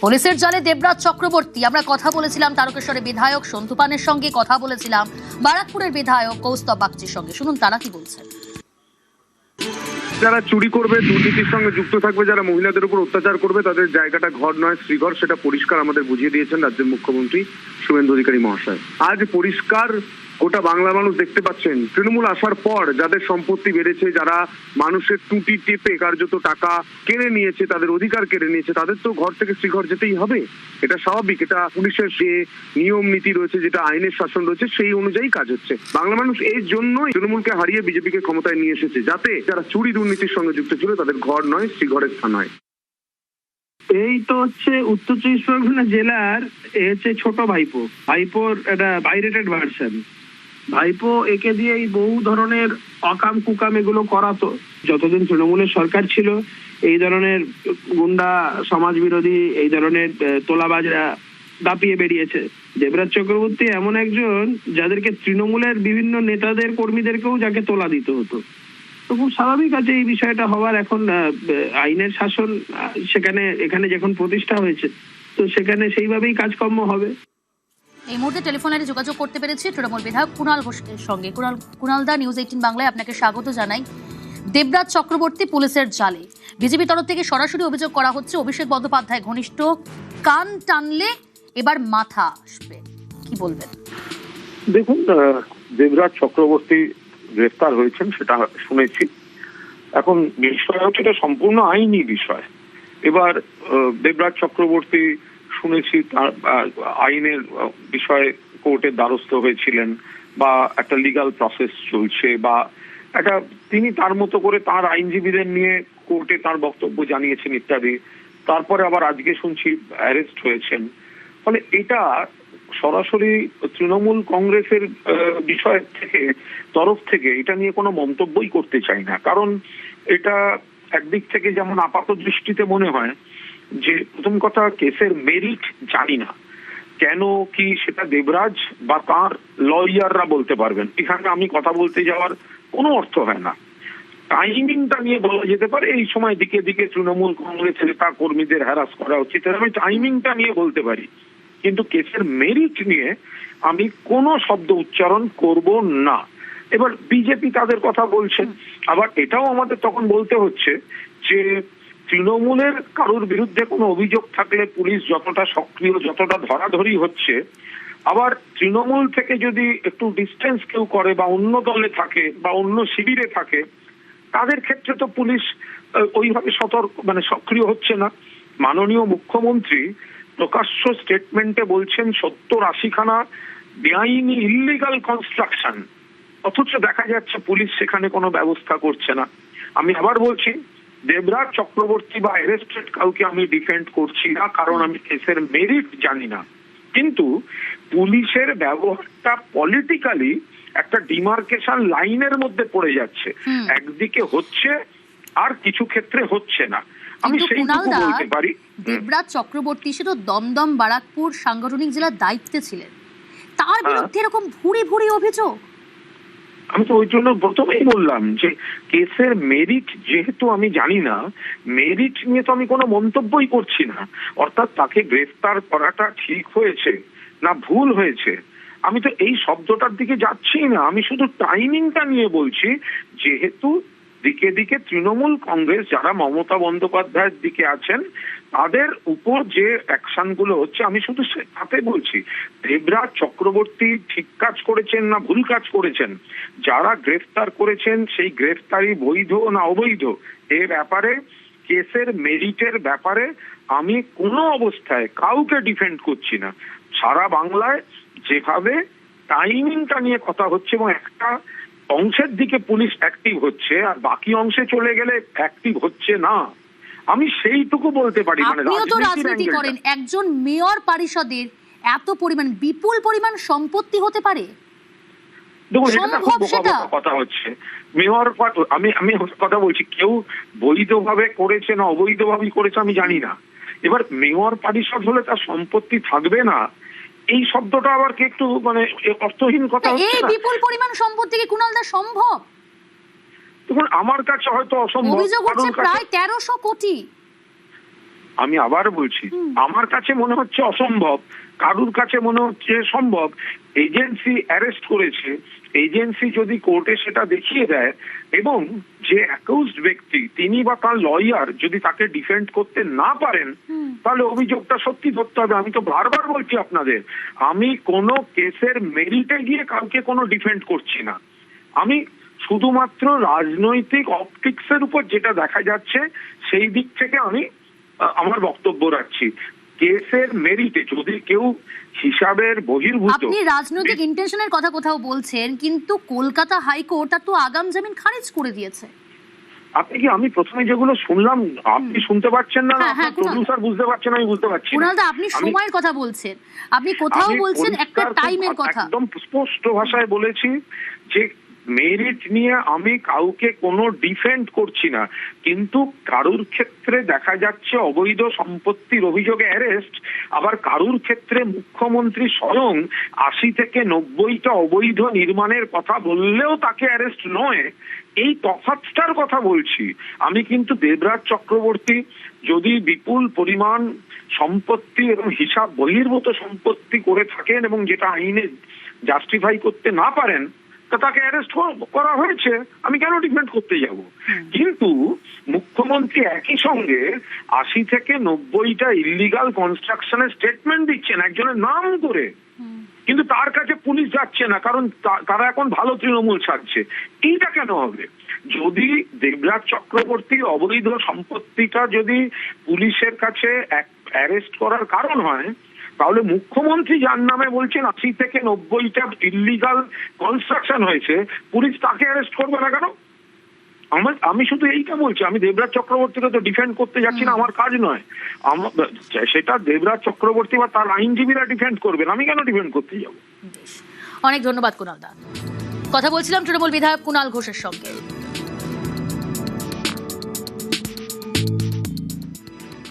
পুলিশের জালে দেবরাজ চক্রবর্তী। আমরা কথা বলেছিলাম তারকেশ্বরের বিধায়ক সন্তু পানের সঙ্গে, কথা বলেছিলাম বারাকপুরের বিধায়ক কৌস্তব বাগচির সঙ্গে। শুনুন তারা কি বলছেন। যারা চুরি করবে, দুর্নীতির সঙ্গে যুক্ত থাকবে, যারা মহিলাদের উপর অত্যাচার করবে, তাদের জায়গাটা ঘর নয় শ্রীঘর, সেটা পরিষ্কার আমাদের বুঝিয়ে দিয়েছেন রাজ্যের মুখ্যমন্ত্রী শুভেন্দু অধিকারী মহাশয়। আজ পরিষ্কার গোটা বাংলা মানুষ দেখতে পাচ্ছেন, তৃণমূল আসার পর যাদের সম্পত্তি বেড়েছে, যারা মানুষের টুটি টেপে কার্যত টাকা কেড়ে নিয়েছে, তাদের অধিকার কেড়ে নিয়েছে, তাদের তো ঘর থেকে শ্রীঘর যেতেই হবে। এটা স্বাভাবিক। এটা পুলিশের যে নিয়ম নীতি রয়েছে, যেটা আইনের শাসন রয়েছে, সেই অনুযায়ী কাজ হচ্ছে। বাংলা মানুষ এই জন্যই তৃণমূলকে হারিয়ে বিজেপিকে ক্ষমতায় নিয়ে এসেছে, যাতে যারা চুরি দুর্নীতির সঙ্গে যুক্ত ছিল তাদের ঘর নয় শ্রীঘরের স্থান হয়। এই তো হচ্ছে উত্তর চব্বিশ পরগনা জেলার হচ্ছে ছোট ভাইপো। ভাইপোর একটা পাইরেটেড ভার্সন। ভাইপো একে দিয়ে এই বহু ধরনের অকাম কুকাম এগুলো করাতো। যতদিন তৃণমূলের সরকার ছিল এই ধরনের গুন্ডা, সমাজ বিরোধী, এই ধরনের তোলাবাজরা দাপিয়ে বেরিয়েছে। দেবরাজ চক্রবর্তী এমন একজন যাদেরকে তৃণমূলের বিভিন্ন নেতাদের কর্মীদেরকেও যাকে তোলা দিতে হতো। তো খুব স্বাভাবিক আছে এই বিষয়টা হওয়ার। এখন আইনের শাসন এখানে যখন প্রতিষ্ঠা হয়েছে, তো সেখানে সেইভাবেই কাজকর্ম হবে। এই মুহূর্তে টেলিফোনে যোগাযোগ করতে পেরেছি তৃণমূল বিধায়ক কুণাল ঘোষের সঙ্গে। কুণাল দা, নিউজ 18 বাংলায় আপনাকে স্বাগত জানাই। দেবরাজ চক্রবর্তী পুলিশের জালে, বিজেপি তরফ থেকে সরাসরি অভিযোগ করা হচ্ছে অভিষেক বন্দ্যোপাধ্যায় ঘনিষ্ঠ, কান টানলে এবার মাথা আসবে, কি বলবেন? দেখুন, দেবরাজ চক্রবর্তী গ্রেফতার হয়েছেন সেটা শুনেছি। এখন বিষয় হচ্ছে এটা সম্পূর্ণ আইনি বিষয়। এবার দেবরাজ চক্রবর্তী শুনেছি তার আইনের বিষয়ে কোর্টের দ্বারস্থ হয়েছিলেন, বা একটা লিগাল প্রসেস চলছে, বা একটা তিনি তার মতো করে তার আইনজীবীদের নিয়ে কোর্টে তার বক্তব্য জানিয়েছেন ইত্যাদি। তারপরে আবার আজকে শুনছি অ্যারেস্ট হয়েছেন। ফলে এটা সরাসরি তৃণমূল কংগ্রেসের বিষয় থেকে তরফ থেকে এটা নিয়ে কোনো মন্তব্যই করতে চাই না। কারণ এটা একদিক থেকে যেমন আপাত দৃষ্টিতে মনে হয় যে, প্রথম কথা, কেসের মেরিট জানি না কেন কি, সেটা দেবরাজ বা তার লয়াররা বলতে পারবেন। এখানে আমি কথা বলতে যাওয়ার কোনো অর্থ হয় না। টাইমিংটা নিয়ে বলা যেতে পারে এই সময় দিকে দিকে তৃণমূল কংগ্রেসের নেতা কর্মীদের হ্যারাস করা উচিত, আমি টাইমিংটা নিয়ে বলতে পারি। কিন্তু কেসের মেরিট নিয়ে আমি কোনো শব্দ উচ্চারণ করব না। এবার বিজেপি তাদের কথা বলছেন, আবার এটাও আমাদের তখন বলতে হচ্ছে যে তৃণমূলের কারোর বিরুদ্ধে কোনো অভিযোগ থাকলে পুলিশ যতটা সক্রিয়, যতটা ধরাধরি হচ্ছে, আবার তৃণমূল থেকে যদি একটু ডিস্টেন্স কেউ করে বা অন্য দলে থাকে বা অন্য শিবিরে থাকে, তাদের ক্ষেত্রে তো পুলিশ ওইভাবে সক্রিয় হচ্ছে না। মাননীয় মুখ্যমন্ত্রী প্রকাশ্য স্টেটমেন্টে বলছেন 70-80 খানা বেআইনি ইল্লিগাল কনস্ট্রাকশন, অথচ দেখা যাচ্ছে পুলিশ সেখানে কোনো ব্যবস্থা করছে না। আমি আবার বলছি, দেবরাজ চক্রবর্তী বা অ্যারেস্টেড কাউকে আমি ডিফেন্ড করছি না, কারণ আমি কেসের মেরিট জানি না। কিন্তু পুলিশের ব্যবহারটা পলিটিক্যালি একটা ডিমার্কেশন লাইনের মধ্যে পড়ে যাচ্ছে। একদিকে হচ্ছে আর কিছু ক্ষেত্রে হচ্ছে না। আমি সেইটুকু বলতে পারি। দেবরাজ চক্রবর্তী সে তো দমদম বারাকপুর সাংগঠনিক জেলার দায়িত্বে ছিলেন, তার বিরুদ্ধে এরকম ভুরি ভুরি অভিযোগ। আমি তো ওই জন্য প্রথমেই বললাম যে কেসের মেরিট যেহেতু আমি জানি না, মেরিট নিয়ে তো আমি কোনো মন্তব্যই করছি না। অর্থাৎ তাকে গ্রেফতার করাটা ঠিক হয়েছে না ভুল হয়েছে, আমি তো এই শব্দটার দিকে যাচ্ছি না। আমি শুধু টাইমিংটা নিয়ে বলছি। যেহেতু দিকে দিকে তৃণমূল কংগ্রেস যারা মমতা বন্দ্যোপাধ্যায়ের দিকে আছেন, তাদের উপর যে অ্যাকশন গুলো হচ্ছে, আমি শুধু তাতে বলছি দেবরাজ চক্রবর্তী ঠিক কাজ করেছেন না ভুল কাজ করেছেন, যারা গ্রেফতার করেছেন সেই গ্রেফতারি বৈধ না অবৈধ, এ ব্যাপারে কেসের মেরিটের ব্যাপারে আমি কোনো অবস্থায় কাউকে ডিফেন্ড করছি না। সারা বাংলায় যেভাবে টাইমিংটা নিয়ে কথা হচ্ছে এবং একটা অংশের দিকে পুলিশ অ্যাক্টিভ হচ্ছে আর বাকি অংশে চলে গেলে অ্যাক্টিভ হচ্ছে না, আমি সেইটুকু বলতে পারি। আপনিও তো রাজনীতি করেন, একজন মেয়র পরিষদের এত পরিমাণ, বিপুল পরিমাণ সম্পত্তি হতে পারে? দেখুন, এটা খুব কথা হচ্ছে। মেয়র, আমি কথা বলছি, কেউ বৈধভাবে করেছে না অবৈধভাবে করেছে আমি জানি না। এবার মেয়র পরিষদ হলে তার সম্পত্তি থাকবে না, এই শব্দটা আবার কি একটু অর্থহীন কথা হচ্ছে না? এই বিপুল পরিমাণ সম্পত্তি কি কুণাল দা সম্ভব? দেখুন, আমার কাছে হয়তো অসম্ভব। অভিযোগ হচ্ছে প্রায় 1300 কোটি। আমি আবার বলছি, আমার কাছে মনে হচ্ছে অসম্ভব, কারুর কাছে মনে হচ্ছে সম্ভব। এজেন্সি অ্যারেস্ট করেছে, এজেন্সি যদি কোর্টে সেটা দেখিয়ে দেয় এবং যে অ্যাকিউজড ব্যক্তি তিনি বা তার লয়ার যদি তাকে ডিফেন্ড করতে না পারেন, তাহলে অভিযোগটা সত্যি ধরতে হবে। আমি তো বারবার বলছি আপনাদের, আমি কোনো কেসের মেরিটে গিয়ে কাউকে কোনো ডিফেন্ড করছি না। আমি শুধুমাত্র রাজনৈতিক অপটিক্সের উপর যেটা দেখা যাচ্ছে সেই দিক থেকে আমি আমার বক্তব্য রাখছি। কেসের মেরিটে যদি কেউ হিসাবের বহির্ভূত, আপনি রাজনৈতিক ইন্টেনশনের কথা কোথাও বলছেন, কিন্তু কলকাতা হাইকোর্ট তার তো আগাম জামিন খারিজ করে দিয়েছে। আপনি কি, আমি প্রথমে যেগুলো শুনলাম আপনি শুনতে পাচ্ছেন না, হ্যাঁ, আপনার প্রডিউসার বুঝতে পারছেন, আমি বুঝতে পারছি না। কুণালদা, আপনি সময়ের কথা বলছেন, আপনি কোথাও বলছেন একটা টাইমের কথা। একদম স্পষ্ট ভাষায় বলেছি যে মেরিট নিয়ে আমি কাউকে কোনো ডিফেন্ড করছি না, কিন্তু কারুর ক্ষেত্রে দেখা যাচ্ছে অবৈধ সম্পত্তির অভিযোগে অ্যারেস্ট, আবার কারুর ক্ষেত্রে মুখ্যমন্ত্রী স্বয়ং 80 থেকে 90টা অবৈধ নির্মাণের কথা বললেও তাকে অ্যারেস্ট নয়। এই তফাৎটার কথা বলছি আমি। কিন্তু দেবরাজ চক্রবর্তী যদি বিপুল পরিমাণ সম্পত্তি এবং হিসাব বহির্ভূত সম্পত্তি করে থাকেন এবং যেটা আইনে জাস্টিফাই করতে না পারেন, তা তাকে অ্যারেস্ট করা হয়েছে, আমি কেন ডিফেন্ড করতে যাব? কিন্তু মুখ্যমন্ত্রী একই সঙ্গে 80 থেকে 90টা ইলিগাল কনস্ট্রাকশনের স্টেটমেন্ট দিচ্ছেন একজনের নাম করে, কিন্তু তার কাছে পুলিশ যাচ্ছে না, কারণ তারা এখন ভালো তৃণমূল ছাড়ছে। এইটা কেন হবে? যদি দেবরাজ চক্রবর্তীর অবৈধ সম্পত্তিটা যদি পুলিশের কাছে অ্যারেস্ট করার কারণ হয়, তাহলে মুখ্যমন্ত্রী যার নামে বলছেন 80 থেকে 90টা ইলিগাল কনস্ট্রাকশন হয়েছে, পুলিশ তাকে অ্যারেস্ট করবে না কেন? আমি শুধু এইটা বলছি, আমি দেবরাজ চক্রবর্তীকে তো ডিফেন্ড করতে যাচ্ছি না, আমার কাজ নয়। সেটা দেবরাজ চক্রবর্তী বা তার আইনজীবীরা ডিফেন্ড করবেন, আমি কেন ডিফেন্ড করতে যাব? অনেক ধন্যবাদ কুণালদা। কথা বলছিলাম তৃণমূল বিধায়ক কুণাল ঘোষের সঙ্গে।